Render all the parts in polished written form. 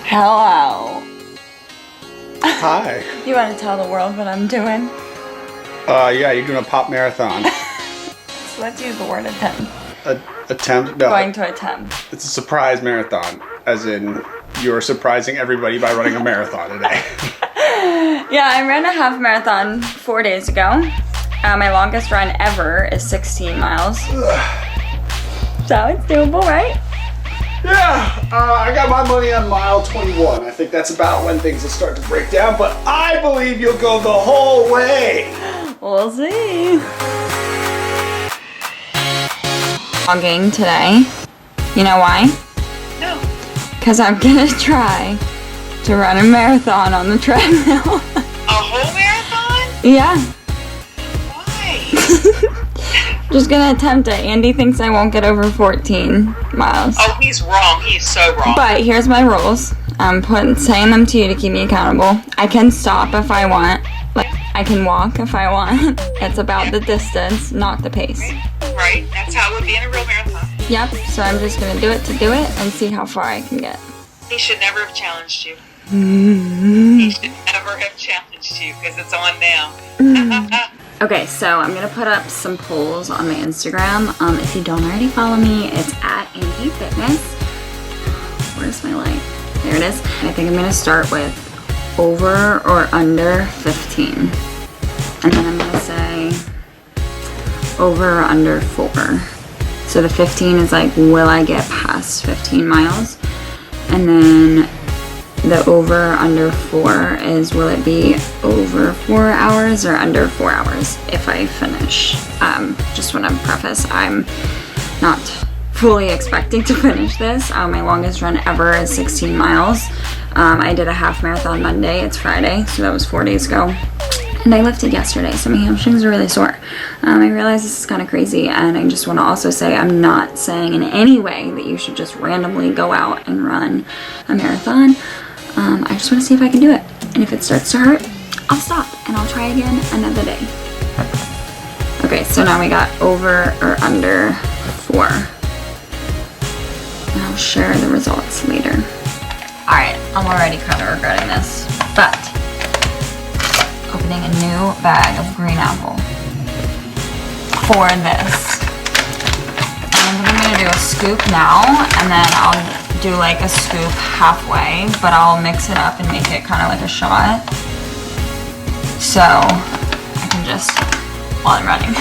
Hello. Hi. You want to tell the world what I'm doing? Yeah, you're doing a pop marathon. So let's use the word attempt. Attempt? No. Going to attempt. It's a surprise marathon, as in you're surprising everybody by running a marathon today. Yeah, I ran a half marathon 4 days ago. My longest run ever is 16 miles. So it's doable, right? Yeah, I got my money on mile 21. I think that's about when things will start to break down, but I believe you'll go the whole way. We'll see. Jogging today. You know why? No. Because I'm gonna try to run a marathon on the treadmill. A whole marathon? Yeah. Why? Just gonna attempt it. Andy thinks I won't get over 14 miles. Oh, he's wrong. He's so wrong. But here's my rules. I'm saying them to you to keep me accountable. I can stop if I want. Like, I can walk if I want. It's about the distance, not the pace. Right. That's how it would be in a real marathon. Yep, so I'm just gonna do it to do it and see how far I can get. He should never have challenged you. He should never have challenged you because it's on now. Okay, so I'm gonna put up some polls on my Instagram. If you don't already follow me, it's at Andy Fitness. Where's my light? There it is. I think I'm gonna start with over or under 15. And then I'm gonna say over or under 4. So the 15 is like, will I get past 15 miles? And then the over or under 4 is, will it be over 4 hours or under 4 hours if I finish? Just want to preface, I'm not fully expecting to finish this. My longest run ever is 16 miles. I did a half marathon Monday. It's Friday, so that was 4 days ago. And I lifted yesterday, so my hamstrings are really sore. I realize this is kind of crazy, and I just want to also say I'm not saying in any way that you should just randomly go out and run a marathon. I just want to see if I can do it. And if it starts to hurt, I'll stop and I'll try again another day. Okay, so now we got over or under 4. And I'll share the results later. Alright, I'm already kind of regretting this, but opening a new bag of green apple for this. And I'm gonna do a scoop now, and then I'll do like a scoop halfway, but I'll mix it up and make it kind of like a shot. So I can just, while I'm running.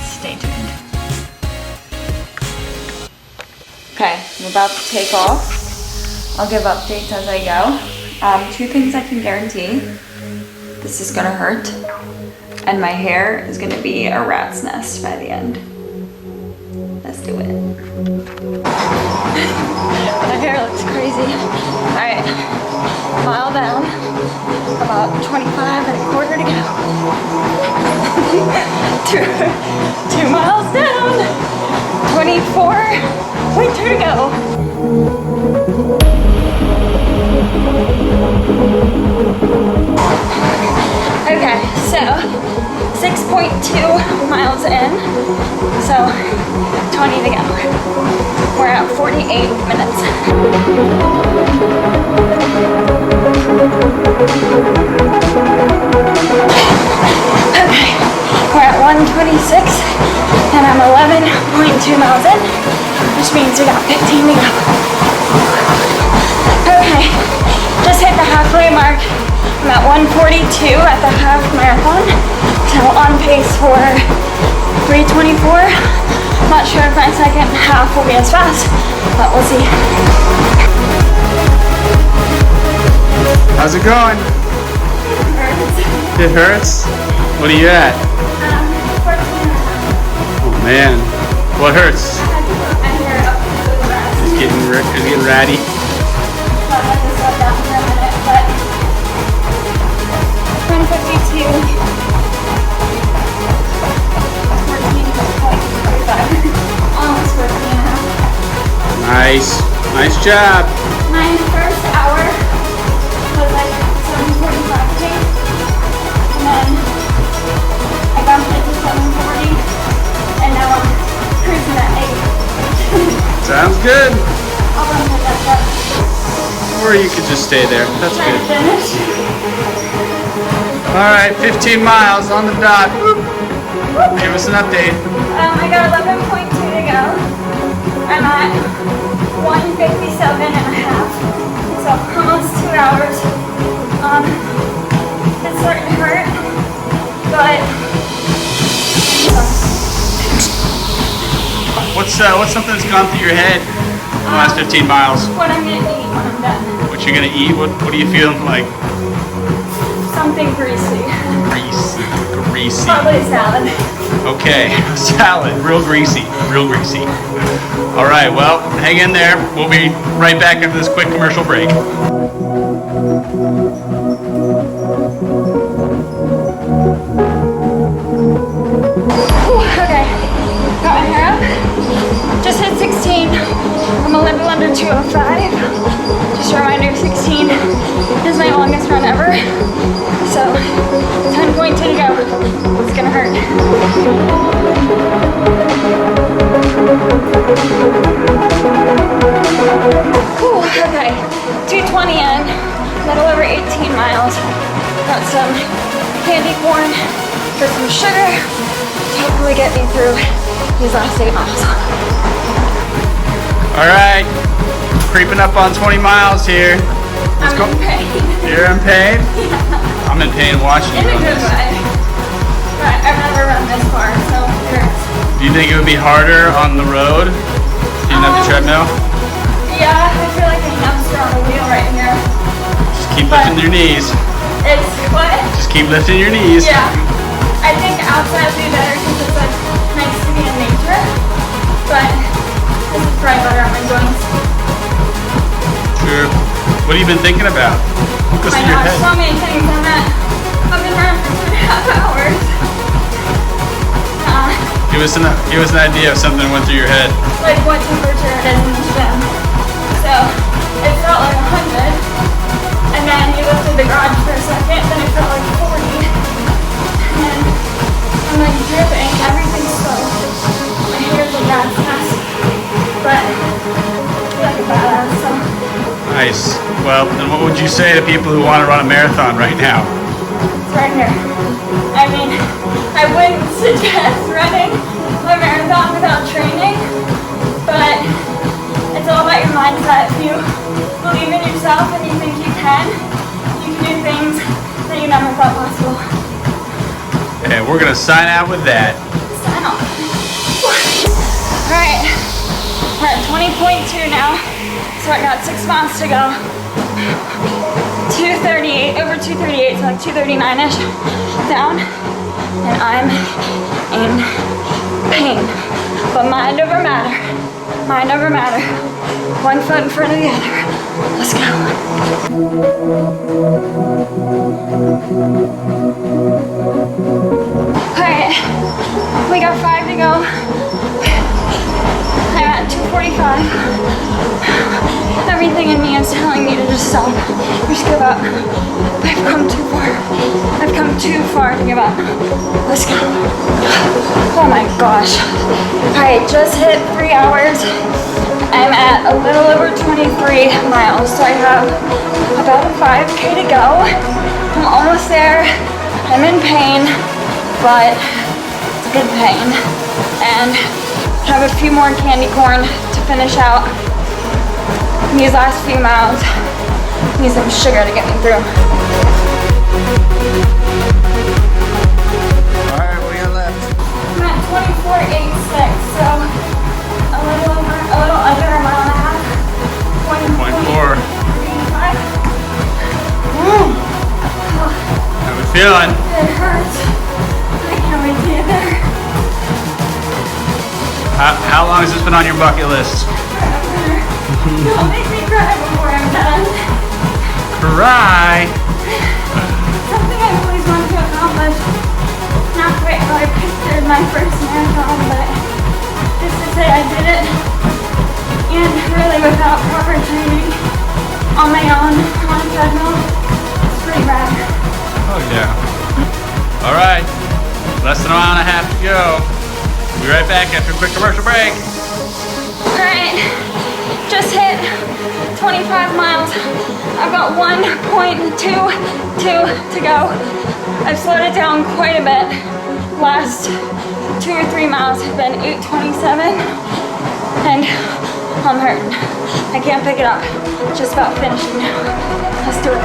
Stay tuned. Okay, I'm about to take off. I'll give updates as I go. 2 things I can guarantee. This is gonna hurt, and my hair is gonna be a rat's nest by the end. Let's do it. My hair looks crazy. Alright, mile down, about 25 and a quarter to go. 2 miles down, 24.2 to go. Okay, so 6.2 miles in, so 20 to go. We're at 48 minutes. Okay, we're at 126 and I'm 11.2 miles in, which means we got 15 to go. Okay, just hit the halfway mark. I'm at 142 at the half marathon, so on pace for 324. Not sure if my second half will be as fast, but we'll see. How's it going? It hurts? What are you at? 14.5. Oh man, what hurts? I had to put my hair up to the rest. It's getting ratty. So I had to slow down for a minute, but 152. 14.45. Almost 14 and a half. Nice job. My first hour was like 7:45 change, and then I bumped it to 7:40, and now I'm cruising at 8. Sounds good. Or you could just stay there. That's Trying to good. finish. All right, 15 miles on the dot. Give us an update. I got 11.2 to go. I'm at 1:57.5. So almost 2 hours. It's starting to hurt, but What's something that's gone through your head in the last 15 miles? what I'm gonna eat when I'm done. What you're gonna eat? What are you feeling like? Something greasy. Greasy. Probably a salad. Okay, salad, real greasy. All right, well, hang in there. We'll be right back after this quick commercial break. Okay, got my hair up. Just hit 16. I'm a little under 205. Just a reminder, 16 is my longest run ever. So 10.2 to go. It's gonna hurt. Whew, okay, 220 in, a little over 18 miles. Got some candy corn for some sugar to hopefully get me through these last 8 miles. All right, creeping up on 20 miles here. Let's go. I'm in pain. You're in pain? Yeah. I'm in pain watching In you a on good this. way. But I've never run this far, so it hurts. Do you think it would be harder on the road if you didn't have the treadmill? Yeah, I feel like a hamster on a wheel right here. Just keep lifting your knees. It's what? Just keep lifting your knees. Yeah. I think outside would be better because it's like nice to be in nature. But this is probably better on my joints. Sure. What have you been thinking about? What goes Oh my through your gosh, head? so many things. I've been running for 2.5 hours. Give us an idea of something that went through your head. Like what temperature it is in the gym. So it felt like 100. And then you lifted the garage for a second, then it felt like 40. And I'm like dripping, everything's soaked. My hair's a bad mess. But I feel like a badass, so. Nice. Well, then what would you say to people who want to run a marathon right now? It's right here. I mean, I wouldn't suggest running a marathon without training, but it's all about your mindset. If you believe in yourself and you think you can do things that you never thought possible. And we're gonna sign out with that. Sign off. Alright, we're at 20.2 now, so I got 6 miles to go. 238, over 238, so like 239-ish down, and I'm in pain. But mind over matter. Mind over matter. One foot in front of the other. Let's go. Alright, we got 5 to go. I'm at 245. Everything in me is telling me to just stop. Just give up. But I've come too far. I've come too far to give up. Let's go. Oh my gosh. Alright, just hit 3 hours. I'm at a little over 23 miles, so I have about a 5K to go. I'm almost there. I'm in pain, but it's good pain. And have a few more candy corn to finish out these last few miles. Need some sugar to get me through. Alright, what do you got left? I'm at 24.86, so a little under a mile and a half. 0.4. 85. Woo! How we feeling? It hurts. I can't wait to get there. How long has this been on your bucket list? Don't make me cry before I'm done. Cry! Something I've always wanted to accomplish. Not quite how I pictured my first marathon, but just to say I did it. And really without proper training, on my own, on a treadmill, it's pretty rad. Oh yeah. Alright, less than a mile and a half to go. Be right back after a quick commercial break. Alright, just hit 25 miles. I've got 1.22 to go. I've slowed it down quite a bit. Last 2 or 3 miles have been 8:27, and I'm hurting. I can't pick it up. Just about finishing now. Let's do it.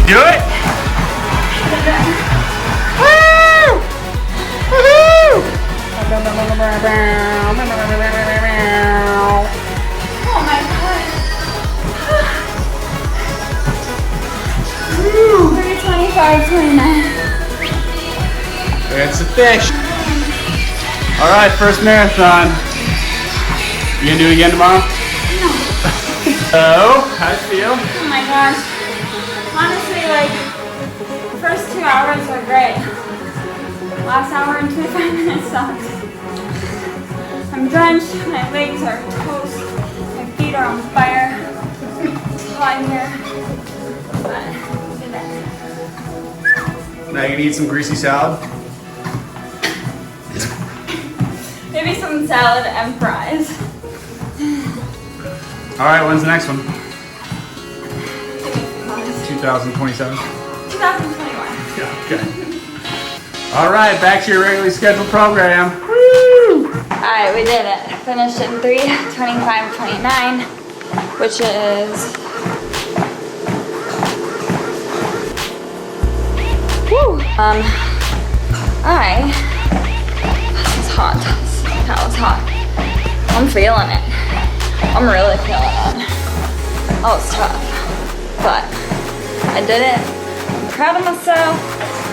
Do it! Woo! Woohoo! Oh my god. 3:25, 29. It's a fish. All right, first marathon. You gonna do it again tomorrow? No. Oh, how do you feel? Oh my gosh. Honestly, like, the first 2 hours were great. Last hour and 25 minutes sucked. I'm drenched, my legs are toast, my feet are on fire. It's hot in here. But we did it. Now you can eat some greasy salad. Maybe some salad and fries. All right, when's the next one? 2027? 2021. Yeah, okay. All right, back to your regularly scheduled program. Woo! Alright, we did it. Finished in 3:25:29, which is... Woo! This is hot. That was hot. I'm feeling it. I'm really feeling it. Oh, it's tough. But I did it. I'm proud of myself.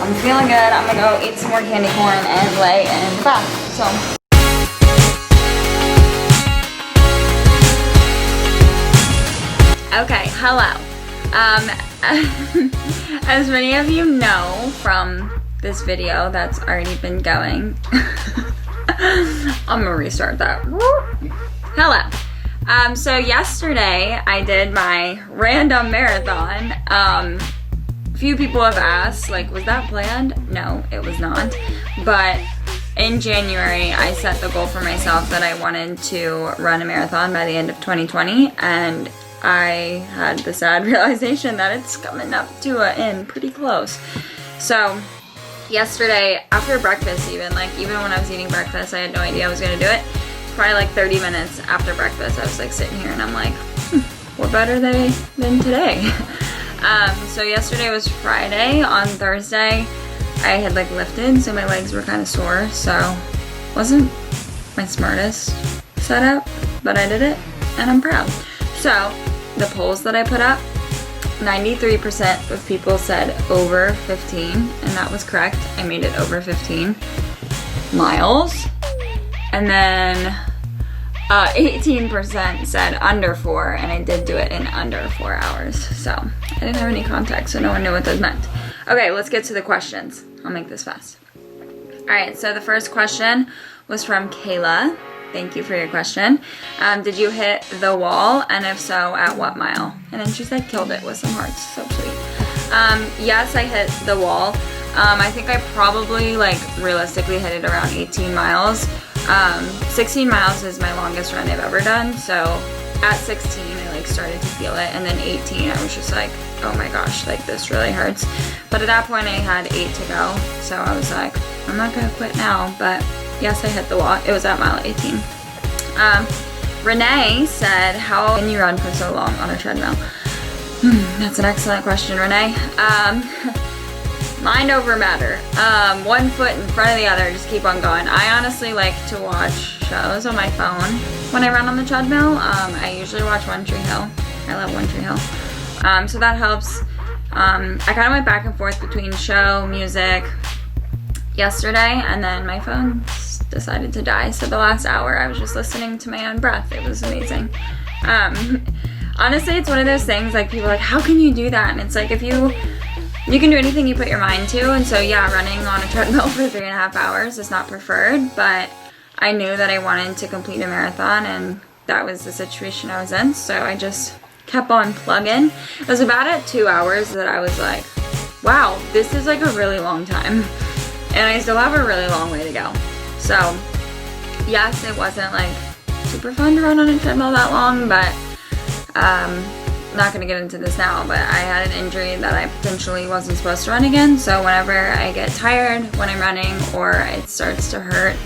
I'm feeling good. I'm gonna go eat some more candy corn and lay in the bath. So. Okay, hello. As many of you know from this video that's already been going, I'm gonna restart that. Hello. So yesterday I did my random marathon. Few people have asked, like, was that planned? No, it was not. But in January, I set the goal for myself that I wanted to run a marathon by the end of 2020, and I had the sad realization that it's coming up to an end pretty close. So yesterday, after breakfast even when I was eating breakfast, I had no idea I was gonna do it. Probably like 30 minutes after breakfast, I was like sitting here and I'm like, what better day than today? So yesterday was Friday. On Thursday, I had like lifted, so my legs were kind of sore, so wasn't my smartest setup, but I did it and I'm proud. So the polls that I put up, 93% of people said over 15, and that was correct. I made it over 15 miles. And then 18% said under 4, and I did do it in under 4 hours. So I didn't have any context, so no one knew what that meant. Okay, let's get to the questions. I'll make this fast. All right, so the first question was from Kayla. Thank you for your question. Did you hit the wall? And if so, at what mile? And then she said killed it with some hearts. So sweet. Yes, I hit the wall. I think I probably realistically hit it around 18 miles. 16 miles is my longest run I've ever done. So at 16, I started to feel it. And then 18, I was just like, oh my gosh, this really hurts. But at that point I had 8 to go. So I was like, I'm not gonna quit now, but yes, I hit the wall. It was at mile 18. Renee said, how can you run for so long on a treadmill? That's an excellent question, Renee. Mind over matter. One foot in front of the other, just keep on going. I honestly like to watch shows on my phone when I run on the treadmill. I usually watch One Tree Hill. I love One Tree Hill. So that helps. I kind of went back and forth between show, music yesterday, and then my phone decided to die. So the last hour I was just listening to my own breath. It was amazing. Honestly, it's one of those things, like, people are like, how can you do that? And it's like, if you can do anything you put your mind to. And so yeah, running on a treadmill for 3.5 hours is not preferred, but I knew that I wanted to complete a marathon, and that was the situation I was in. So I just kept on plugging. It was about at 2 hours that I was like, wow, this is like a really long time. And I still have a really long way to go. So yes, it wasn't like super fun to run on a treadmill that long, but not gonna get into this now, but I had an injury that I potentially wasn't supposed to run again. So whenever I get tired when I'm running or it starts to hurt,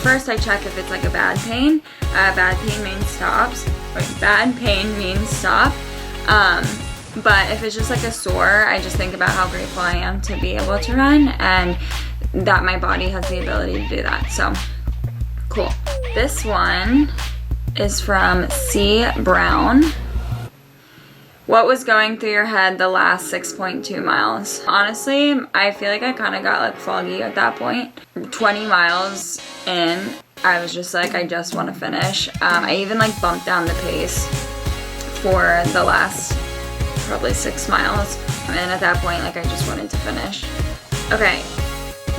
first I check if it's like a bad pain. Bad pain means stops. Bad pain means stop. But if it's just like a sore, I just think about how grateful I am to be able to run and that my body has the ability to do that. So cool. This one is from C. Brown. What was going through your head the last 6.2 miles? Honestly, I feel like I kind of got like foggy at that point. 20 miles in, I was just like, I just want to finish. I even like bumped down the pace for the last probably 6 miles. And at that point, like, I just wanted to finish. Okay.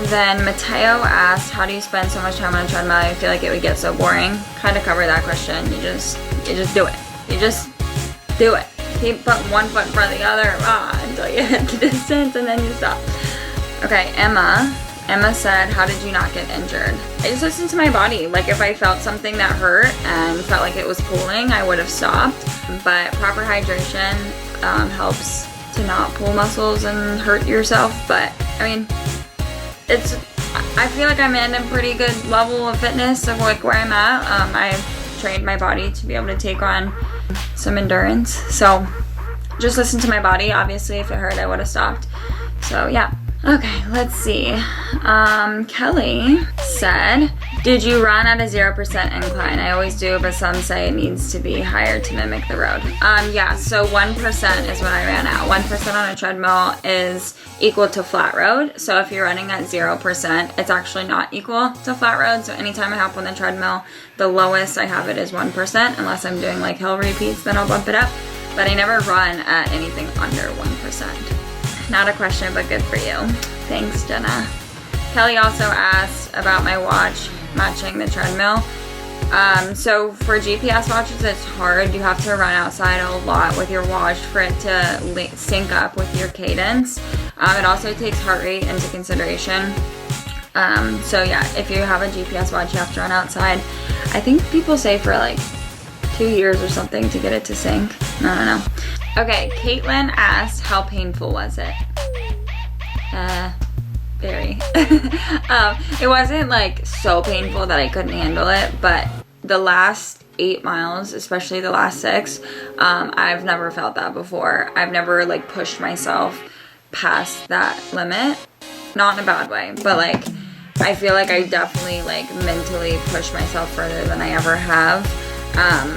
Then Mateo asked, how do you spend so much time on a treadmill? I feel like it would get so boring. Kind of cover that question. You just do it. You just do it. Keep putting one foot in front of the other until you hit the distance, and then you stop. Okay, Emma said, how did you not get injured? I just listened to my body. Like, if I felt something that hurt and felt like it was pulling, I would have stopped. But proper hydration helps to not pull muscles and hurt yourself. But I mean, I feel like I'm in a pretty good level of fitness of like where I'm at. I've trained my body to be able to take on some endurance. So just listen to my body. Obviously, if it hurt, I would have stopped. So yeah. Okay, let's see. Kelly said, did you run at a 0% incline? I always do, but some say it needs to be higher to mimic the road. Yeah, so 1% is what I ran at. 1% on a treadmill is equal to flat road. So if you're running at 0%, it's actually not equal to flat road. So anytime I hop on the treadmill, the lowest I have it is 1%, unless I'm doing like hill repeats, then I'll bump it up. But I never run at anything under 1%. Not a question, but good for you. Thanks, Jenna. Kelly also asked about my watch matching the treadmill. So for GPS watches, it's hard. You have to run outside a lot with your watch for it to sync up with your cadence. It also takes heart rate into consideration. So yeah, if you have a GPS watch, you have to run outside. I think people say for like 2 years or something to get it to sync. I don't know. Okay, Caitlin asked, how painful was it? Very. It wasn't like so painful that I couldn't handle it, but the last 8 miles, especially the last 6, I've never felt that before. I've never like pushed myself past that limit. Not in a bad way, but like I feel like I definitely like mentally pushed myself further than I ever have.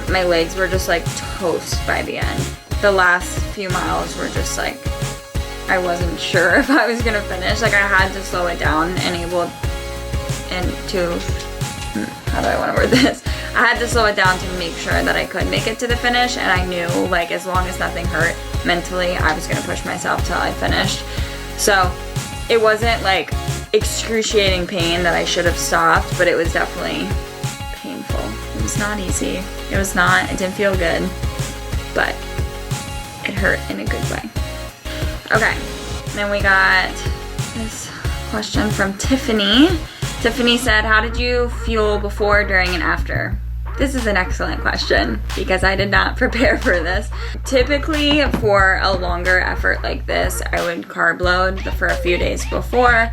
My legs were just like toast by the end. The last few miles were just like, I wasn't sure if I was gonna finish. Like I had to slow it down how do I want to word this? I had to slow it down to make sure that I could make it to the finish, and I knew like as long as nothing hurt mentally, I was gonna push myself till I finished. So it wasn't like excruciating pain that I should have stopped, but it was definitely painful. It was not easy. It didn't feel good, but it hurt in a good way. Okay, then we got this question from Tiffany. Tiffany said, how did you feel before, during, and after? This is an excellent question because I did not prepare for this. Typically, for a longer effort like this, I would carb load for a few days before.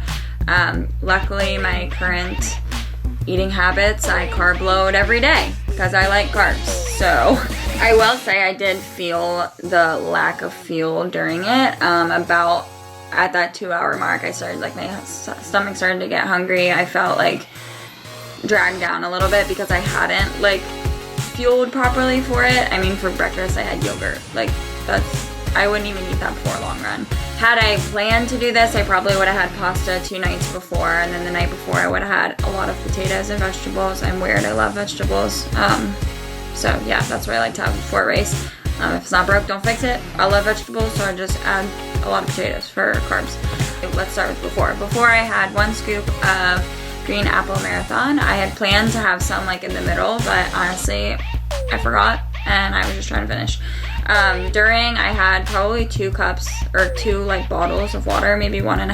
Luckily, my current eating habits, I carb load every day because I like carbs. So I will say I did feel the lack of fuel during it. About at that 2 hour mark, I started like my stomach started to get hungry. I felt like dragged down a little bit because I hadn't like fueled properly for it. I mean, for breakfast I had yogurt. Like I wouldn't even eat that before a long run. Had I planned to do this, I probably would have had pasta 2 nights before, and then the night before I would have had a lot of potatoes and vegetables. I'm weird, I love vegetables. So yeah, that's what I like to have before a race. If it's not broke, don't fix it. I love vegetables, so I just add a lot of potatoes for carbs. Let's start with before. Before I had 1 scoop of green apple marathon. I had planned to have some like in the middle, but honestly, I forgot and I was just trying to finish. During, I had probably 2 cups or 2 like bottles of water, maybe 1.5.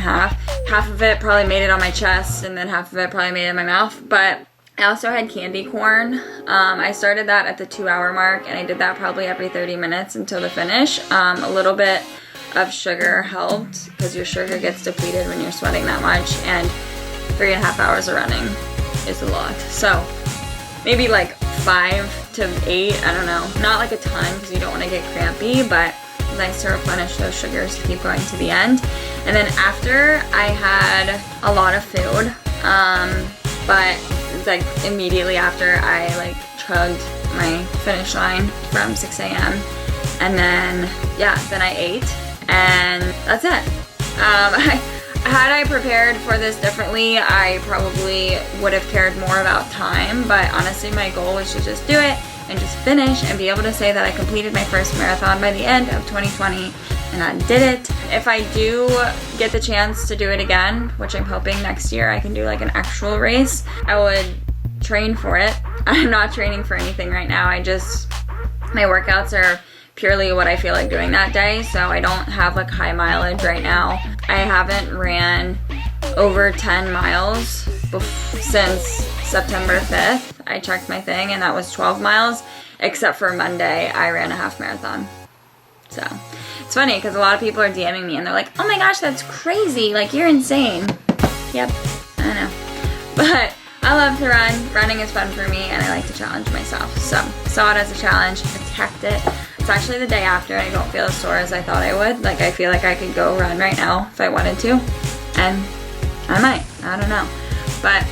Half of it probably made it on my chest and then half of it probably made it in my mouth. But I also had candy corn. I started that at the 2-hour mark and I did that probably every 30 minutes until the finish. A little bit of sugar helped because your sugar gets depleted when you're sweating that much, and 3.5 hours of running is a lot. So maybe like 5 to 8, I don't know. Not like a ton because you don't want to get crampy, but it's nice to replenish those sugars to keep going to the end. And then after, I had a lot of food, but like immediately after I like chugged my finish line from 6 a.m. and then yeah, then I ate and that's it. Had I prepared for this differently, I probably would have cared more about time, but honestly my goal was to just do it and just finish and be able to say that I completed my first marathon by the end of 2020, and I did it. If I do get the chance to do it again, which I'm hoping next year I can do like an actual race, I would train for it. I'm not training for anything right now. My workouts are purely what I feel like doing that day, so I don't have like high mileage right now. I haven't ran over 10 miles since September 5th. I checked my thing and that was 12 miles, except for Monday I ran a half marathon. So it's funny because a lot of people are DMing me and they're like, oh my gosh, that's crazy, like you're insane. Yep, I know. But I love to run. Running is fun for me and I like to challenge myself. So saw it as a challenge, attacked it. It's actually the day after and I don't feel as sore as I thought I would. Like I feel like I could go run right now if I wanted to. And I might, I don't know. But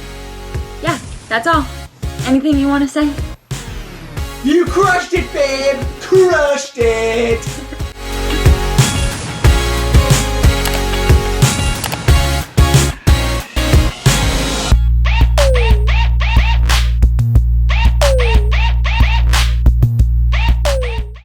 yeah, that's all. Anything you want to say? You crushed it, babe! Crushed it!